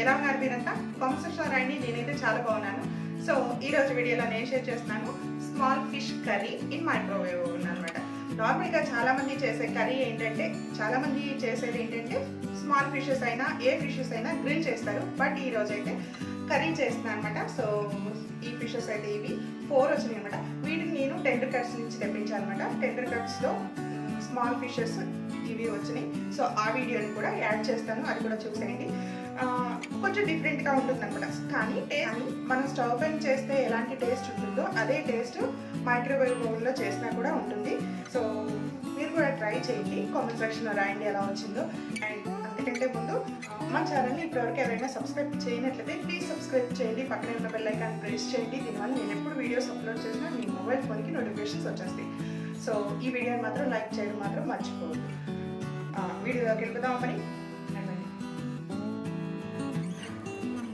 ఎలా ఉన్నారు మీరంతా? కామెంట్ సెక్షన్లో రాయండి. నేనైతే చాలా బాగున్నాను. సో ఈరోజు వీడియోలో నేను షేర్ చేస్తున్నాను small fish curry in microwave oven అనమాట. నార్మల్గా చాలామంది చేసే కర్రీ ఏంటంటే చేసేది ఏంటంటే స్మాల్ ఫిషెస్ అయినా ఏ ఫిషెస్ అయినా గ్రిల్ చేస్తారు. బట్ ఈరోజు అయితే కర్రీ చేస్తున్నాను అనమాట. సో ఈ ఫిషెస్ అయితే ఇవి 4 వచ్చినాయి అనమాట. వీటిని నేను టెండర్ కట్స్ నుంచి తెప్పించాలన్నమాట. టెండర్ కట్స్లో స్మాల్ ఫిషెస్ ఇవి వచ్చినాయి. సో ఆ వీడియోని కూడా యాడ్ చేస్తాను, అది కూడా చూసేయండి. కొంచెం డిఫరెంట్గా ఉంటుందన్నమాట. కానీ మనం స్టవ్ పైన చేస్తే ఎలాంటి టేస్ట్ ఉంటుందో అదే టేస్ట్ మైక్రోవేవ్ ఓవెన్లో చేసినా కూడా ఉంటుంది. సో మీరు కూడా ట్రై చేయండి, కామెంట్ సెక్షన్లో రాయండి ఎలా వచ్చిందో. అండ్ అంతకంటే ముందు మా ఛానల్ని ఇప్పటివరకు ఎవరైనా సబ్స్క్రైబ్ చేయనట్లయితే ప్లీజ్ సబ్స్క్రైబ్ చేయండి, పక్కనే ఉన్న బెల్ ఐకాన్ ప్రెస్ చేయండి. దీనివల్ల నేను ఎప్పుడు వీడియోస్ అప్లోడ్ చేసినా మీ మొబైల్ ఫోన్కి నోటిఫికేషన్స్ వచ్చేస్తాయి. సో ఈ వీడియోని మాత్రం లైక్ చేయడం మాత్రం మర్చిపోవద్దు. వీడియోలోకి వెళ్ళిపోదాం. మరి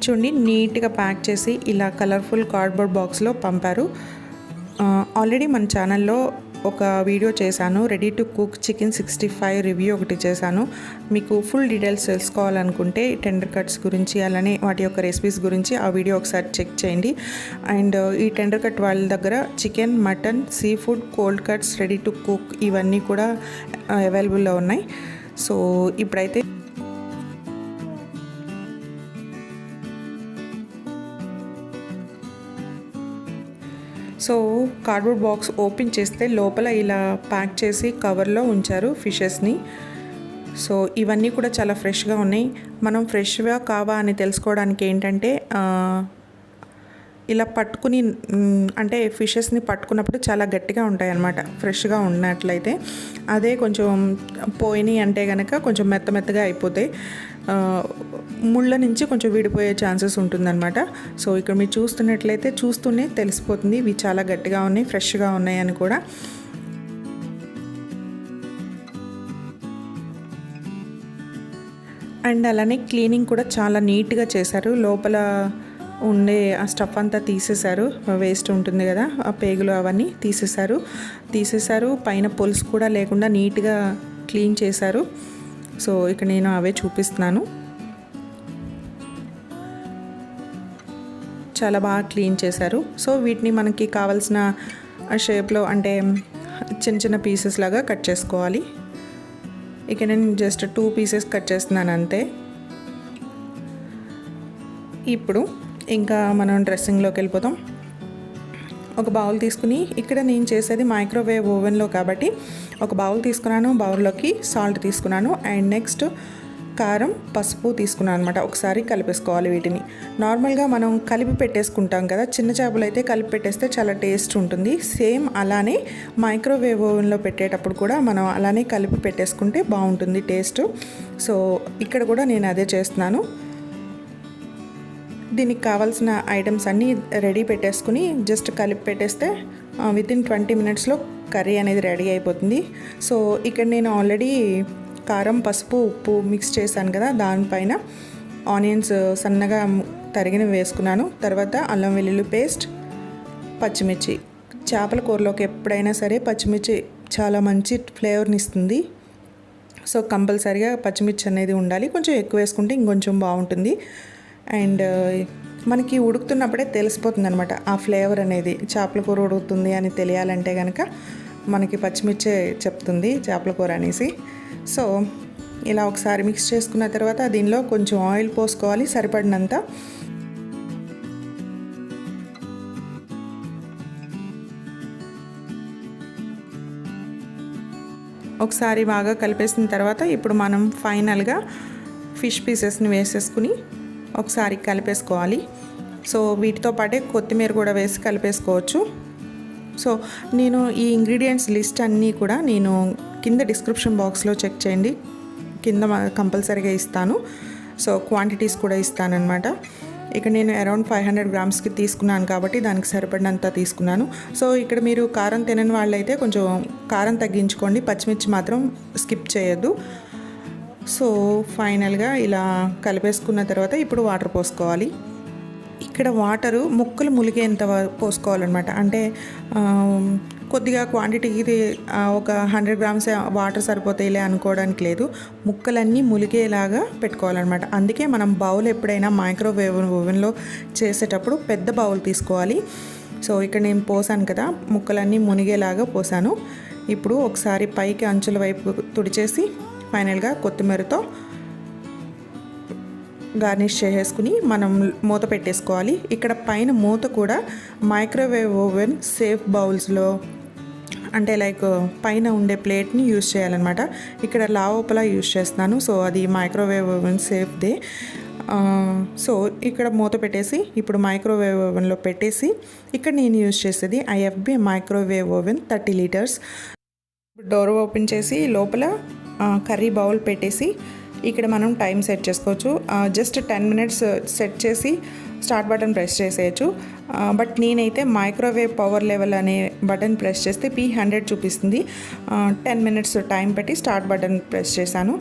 చూడండి, నీట్గా ప్యాక్ చేసి ఇలా కలర్ఫుల్ కార్డ్బోర్డ్ బాక్స్లో పంపారు. ఆల్రెడీ మన ఛానల్లో ఒక వీడియో చేశాను, ready to cook chicken 65 review ఒకటి చేశాను. మీకు ఫుల్ డీటెయిల్స్ తెలుసుకోవాలనుకుంటే టెండర్ కట్స్ గురించి అలానే వాటి యొక్క రెసిపీస్ గురించి ఆ వీడియో ఒకసారి చెక్ చేయండి. అండ్ ఈ టెండర్ కట్ వాళ్ళ దగ్గర chicken, mutton, sea food, cold cuts, ready to cook ఇవన్నీ కూడా అవైలబుల్లో ఉన్నాయి. సో ఇప్పుడైతే కార్డ్బోర్డ్ బాక్స్ ఓపెన్ చేస్తే లోపల ఇలా ప్యాక్ చేసి కవర్లో ఉంచారు ఫిషెస్ని. సో ఇవన్నీ కూడా చాలా ఫ్రెష్గా ఉన్నాయి. మనం ఫ్రెష్గా కావా అని తెలుసుకోవడానికి ఏంటంటే ఇలా పట్టుకుని, అంటే ఫిషెస్ని పట్టుకున్నప్పుడు చాలా గట్టిగా ఉంటాయి అన్నమాట ఫ్రెష్గా ఉన్నట్లయితే. అదే కొంచెం పోయినాయి అంటే కనుక కొంచెం మెత్తగా అయిపోతాయి, ముళ్ళ నుంచి కొంచెం విడిపోయే ఛాన్సెస్ ఉంటుందన్నమాట. సో ఇక్కడ మీరు చూస్తున్నట్లయితే చూస్తూనే తెలిసిపోతుంది ఇవి చాలా గట్టిగా ఉన్నాయి, ఫ్రెష్గా ఉన్నాయి అని కూడా. అండ్ అలానే క్లీనింగ్ కూడా చాలా నీట్గా చేశారు. లోపల ఉండే ఆ స్టఫ్ అంతా తీసేశారు, వేస్ట్ ఉంటుంది కదా ఆ పేగులు అవన్నీ తీసేశారు. పైన పులుసు కూడా లేకుండా నీట్గా క్లీన్ చేశారు. సో ఇక్కడ నేను అవే చూపిస్తున్నాను. చాలా బాగా క్లీన్ చేశారు. సో వీటిని మనకి కావాల్సిన షేప్లో అంటే చిన్న చిన్న పీసెస్ లాగా కట్ చేసుకోవాలి. ఇక నేను జస్ట్ 2 పీసెస్ కట్ చేస్తున్నాను అంతే. ఇప్పుడు ఇంకా మనం డ్రెస్సింగ్లోకి వెళ్ళిపోతాం. ఒక బౌల్ తీసుకుని, ఇక్కడ నేను చేసేది మైక్రోవేవ్ ఓవెన్లో కాబట్టి ఒక బౌల్ తీసుకున్నాను. బౌల్లోకి సాల్ట్ తీసుకున్నాను అండ్ నెక్స్ట్ కారం, పసుపు తీసుకున్నాను అనమాట. ఒకసారి కలిపేసుకోవాలి వీటిని. నార్మల్గా మనం కలిపి పెట్టేసుకుంటాం కదా, చిన్న చేపలు అయితే కలిపి పెట్టేస్తే చాలా టేస్ట్ ఉంటుంది. సేమ్ అలానే మైక్రోవేవ్ ఓవెన్లో పెట్టేటప్పుడు కూడా మనం అలానే కలిపి పెట్టేసుకుంటే బాగుంటుంది టేస్ట్. సో ఇక్కడ కూడా నేను అదే చేస్తున్నాను. దీనికి కావాల్సిన ఐటమ్స్ అన్నీ రెడీ పెట్టేసుకుని జస్ట్ కలిపి పెట్టేస్తే వితిన్ 20 మినిట్స్లో కర్రీ అనేది రెడీ అయిపోతుంది. సో ఇక్కడ నేను ఆల్రెడీ కారం, పసుపు, ఉప్పు మిక్స్ చేశాను కదా, దానిపైన ఆనియన్స్ సన్నగా తరిగిన వేసుకున్నాను. తర్వాత అల్లం వెల్లుల్లి పేస్ట్, పచ్చిమిర్చి. చేపల కూరలోకి ఎప్పుడైనా సరే పచ్చిమిర్చి చాలా మంచి ఫ్లేవర్ని ఇస్తుంది. సో కంపల్సరీగా పచ్చిమిర్చి అనేది ఉండాలి. కొంచెం ఎక్కువ వేసుకుంటే ఇంకొంచెం బాగుంటుంది. అండ్ మనకి ఉడుకుతున్నప్పుడే తెలిసిపోతుంది అనమాట ఆ ఫ్లేవర్ అనేది. చేపల కూర ఉడుకుతుంది అని తెలియాలంటే కనుక మనకి పచ్చిమిర్చే చెప్తుంది చేపల కూర అనేసి. సో ఇలా ఒకసారి మిక్స్ చేసుకున్న తర్వాత దీనిలో కొంచెం ఆయిల్ పోసుకోవాలి సరిపడినంత. ఒకసారి బాగా కలిపేసిన తర్వాత ఇప్పుడు మనం ఫైనల్గా ఫిష్ పీసెస్ని వేసేసుకుని ఒకసారి కలిపేసుకోవాలి. సో వీటితో పాటే కొత్తిమీర కూడా వేసి కలిపేసుకోవచ్చు. సో నేను ఈ ఇంగ్రీడియంట్స్ లిస్ట్ అన్నీ కూడా నేను కింద డిస్క్రిప్షన్ బాక్స్లో చెక్ చేయండి, కింద కంపల్సరీగా ఇస్తాను. సో క్వాంటిటీస్ కూడా ఇస్తానన్నమాట. ఇక నేను అరౌండ్ 500 గ్రామ్స్కి తీసుకున్నాను కాబట్టి దానికి సరిపడినంత తీసుకున్నాను. సో ఇక్కడ మీరు కారం తినని వాళ్ళైతే కొంచెం కారం తగ్గించుకోండి, పచ్చిమిర్చి మాత్రం స్కిప్ చేయొద్దు. సో ఫైనల్గా ఇలా కలిపేసుకున్న తర్వాత ఇప్పుడు వాటర్ పోసుకోవాలి. ఇక్కడ వాటరు ముక్కలు ములిగేంత పోసుకోవాలన్నమాట. అంటే కొద్దిగా క్వాంటిటీకి ఒక 100 గ్రామ్స్ వాటర్ సరిపోతాయిలే అనుకోవడానికి లేదు, ముక్కలన్నీ ములిగేలాగా పెట్టుకోవాలన్నమాట. అందుకే మనం బౌల్ ఎప్పుడైనా మైక్రోవేవ్ ఓవెన్లో చేసేటప్పుడు పెద్ద బౌల్ తీసుకోవాలి. సో ఇక్కడ నేను పోసాను కదా, ముక్కలన్నీ మునిగేలాగా పోసాను. ఇప్పుడు ఒకసారి పైకి అంచుల వైపు తుడిచేసి ఫైనల్గా కొత్తిమీరతో గార్నిష్ చేసేసుకుని మనం మూత పెట్టేసుకోవాలి. ఇక్కడ పైన మూత కూడా మైక్రోవేవ్ ఓవెన్ సేఫ్ బౌల్స్లో అంటే లైక్ పైన ఉండే ప్లేట్ని యూజ్ చేయాలన్నమాట. ఇక్కడ లావోపలా యూజ్ చేస్తున్నాను, సో అది మైక్రోవేవ్ ఓవెన్ సేఫ్దే. సో ఇక్కడ మూత పెట్టేసి ఇప్పుడు మైక్రోవేవ్ ఓవెన్లో పెట్టేసి ఇక్కడ నేను యూజ్ చేసేది IFB microwave oven 30 litres. Door open చేసి లోపల కర్రీ బౌల్ పెట్టేసి ఇక్కడ మనం టైం సెట్ చేసుకోవచ్చు. జస్ట్ 10 మినిట్స్ సెట్ చేసి స్టార్ట్ బటన్ ప్రెస్ చేసేయచ్చు. బట్ నేనైతే మైక్రోవేవ్ పవర్ లెవెల్ అనే బటన్ ప్రెస్ చేస్తే P100 చూపిస్తుంది. 10 మినిట్స్ టైం పెట్టి స్టార్ట్ బటన్ ప్రెస్ చేశాను.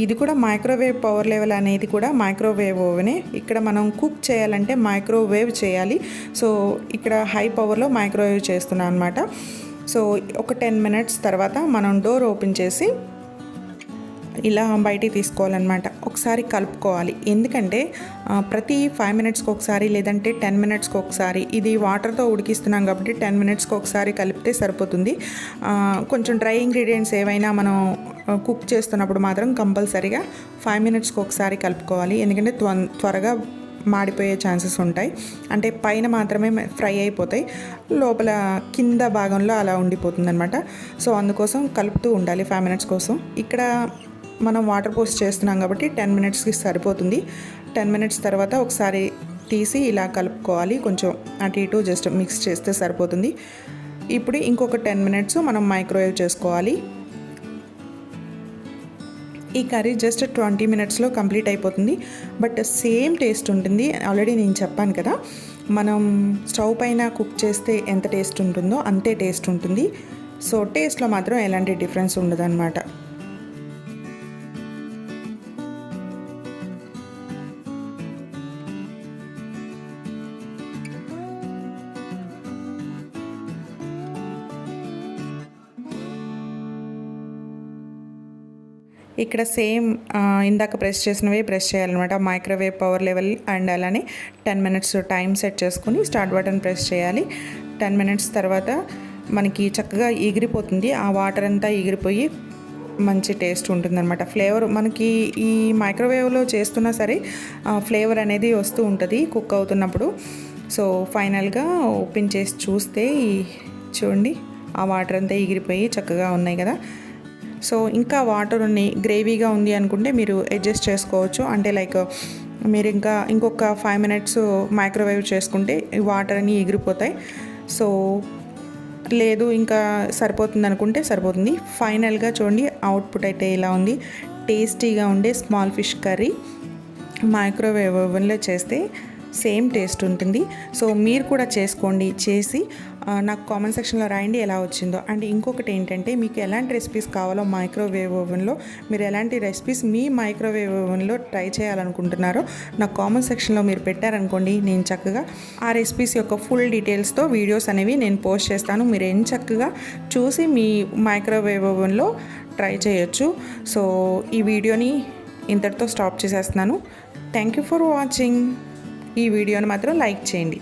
ఇది కూడా మైక్రోవేవ్ పవర్ లెవెల్ అనేది కూడా మైక్రోవేవ్ ఓవెనే. ఇక్కడ మనం కుక్ చేయాలంటే మైక్రోవేవ్ చేయాలి. సో ఇక్కడ హై పవర్లో మైక్రోవేవ్ చేస్తున్నాను అనమాట. సో ఒక 10 మినిట్స్ తర్వాత మనం డోర్ ఓపెన్ చేసి ఇలా బయటికి తీసుకోవాలన్నమాట. ఒకసారి కలుపుకోవాలి, ఎందుకంటే ప్రతి 5 మినిట్స్కి ఒకసారి లేదంటే 10 మినిట్స్కి ఒకసారి, ఇది వాటర్తో ఉడికిస్తున్నాం కాబట్టి 10 మినిట్స్కి ఒకసారి కలిపితే సరిపోతుంది. కొంచెం డ్రై ఇంగ్రీడియంట్స్ ఏవైనా మనం కుక్ చేస్తున్నప్పుడు మాత్రం కంపల్సరీగా 5 మినిట్స్కి ఒకసారి కలుపుకోవాలి, ఎందుకంటే త్వరగా మాడిపోయే ఛాన్సెస్ ఉంటాయి. అంటే పైన మాత్రమే ఫ్రై అయిపోతాయి, లోపల కింద భాగంలో అలా ఉండిపోతుంది అనమాట. సో అందుకోసం కలుపుతూ ఉండాలి 5 మినిట్స్ కోసం. ఇక్కడ మనం వాటర్ పోస్ట్ చేస్తున్నాం కాబట్టి 10 మినిట్స్కి సరిపోతుంది. 10 మినిట్స్ తర్వాత ఒకసారి తీసి ఇలా కలుపుకోవాలి, కొంచెం అటు ఇటు జస్ట్ మిక్స్ చేస్తే సరిపోతుంది. ఇప్పుడు ఇంకొక 10 మినిట్స్ మనం మైక్రోవేవ్ చేసుకోవాలి. ఈ కర్రీ జస్ట్ 20 మినిట్స్లో కంప్లీట్ అయిపోతుంది, బట్ సేమ్ టేస్ట్ ఉంటుంది. ఆల్రెడీ నేను చెప్పాను కదా, మనం స్టవ్ పైన కుక్ చేస్తే ఎంత టేస్ట్ ఉంటుందో అంతే టేస్ట్ ఉంటుంది. సో టేస్ట్లో మాత్రం ఎలాంటి డిఫరెన్స్ ఉండదు అనమాట. ఇక్కడ సేమ్ ఇందాక ప్రెస్ చేసినవే ప్రెస్ చేయాలన్నమాట, మైక్రోవేవ్ పవర్ లెవెల్. అండ్ అలానే 10 మినిట్స్ టైం సెట్ చేసుకుని స్టార్ట్ బటన్ ప్రెస్ చేయాలి. 10 మినిట్స్ తర్వాత మనకి చక్కగా ఎగిరిపోతుంది, ఆ వాటర్ అంతా ఎగిరిపోయి మంచి టేస్ట్ ఉంటుందన్నమాట. ఫ్లేవర్ మనకి ఈ మైక్రోవేవ్లో చేస్తున్నా సరే ఫ్లేవర్ అనేది వస్తూ ఉంటుంది కుక్ అవుతున్నప్పుడు. సో ఫైనల్గా ఓపెన్ చేసి చూస్తే చూడండి, ఆ వాటర్ అంతా ఎగిరిపోయి చక్కగా ఉన్నాయి కదా. సో ఇంకా వాటర్ గ్రేవీగా ఉంది అనుకుంటే మీరు అడ్జస్ట్ చేసుకోవచ్చు. అంటే లైక్ మీరు ఇంకొక 5 మినిట్స్ మైక్రోవేవ్ చేసుకుంటే ఈ వాటర్ అన్నీ ఎగిరిపోతాయి. సో లేదు ఇంకా సరిపోతుంది అనుకుంటే సరిపోతుంది. ఫైనల్గా చూడండి, అవుట్పుట్ అయితే ఇలా ఉంది. టేస్టీగా ఉండే స్మాల్ ఫిష్ కర్రీ మైక్రోవేవ్ ఓవెన్లో చేస్తే సేమ్ టేస్ట్ ఉంటుంది. సో మీరు కూడా చేసుకోండి, చేసి నాకు కామెంట్ సెక్షన్లో రాయండి ఎలా వచ్చిందో. అండ్ ఇంకొకటి ఏంటంటే, మీకు ఎలాంటి రెసిపీస్ కావాలో మైక్రోవేవ్ ఓవెన్లో, మీరు ఎలాంటి రెసిపీస్ మీ మైక్రోవేవ్ ఓవెన్లో ట్రై చేయాలనుకుంటున్నారో నాకు కామెంట్ సెక్షన్లో మీరు పెట్టారనుకోండి, నేను చక్కగా ఆ రెసిపీస్ యొక్క ఫుల్ డీటెయిల్స్తో వీడియోస్ అనేవి నేను పోస్ట్ చేస్తాను. మీరు చక్కగా చూసి మీ మైక్రోవేవ్ ఓవెన్లో ట్రై చేయొచ్చు. సో ఈ వీడియోని ఇంతటితో స్టాప్ చేసేస్తున్నాను. Thank you for watching. ఈ వీడియోని మాత్రం లైక్ చేయండి.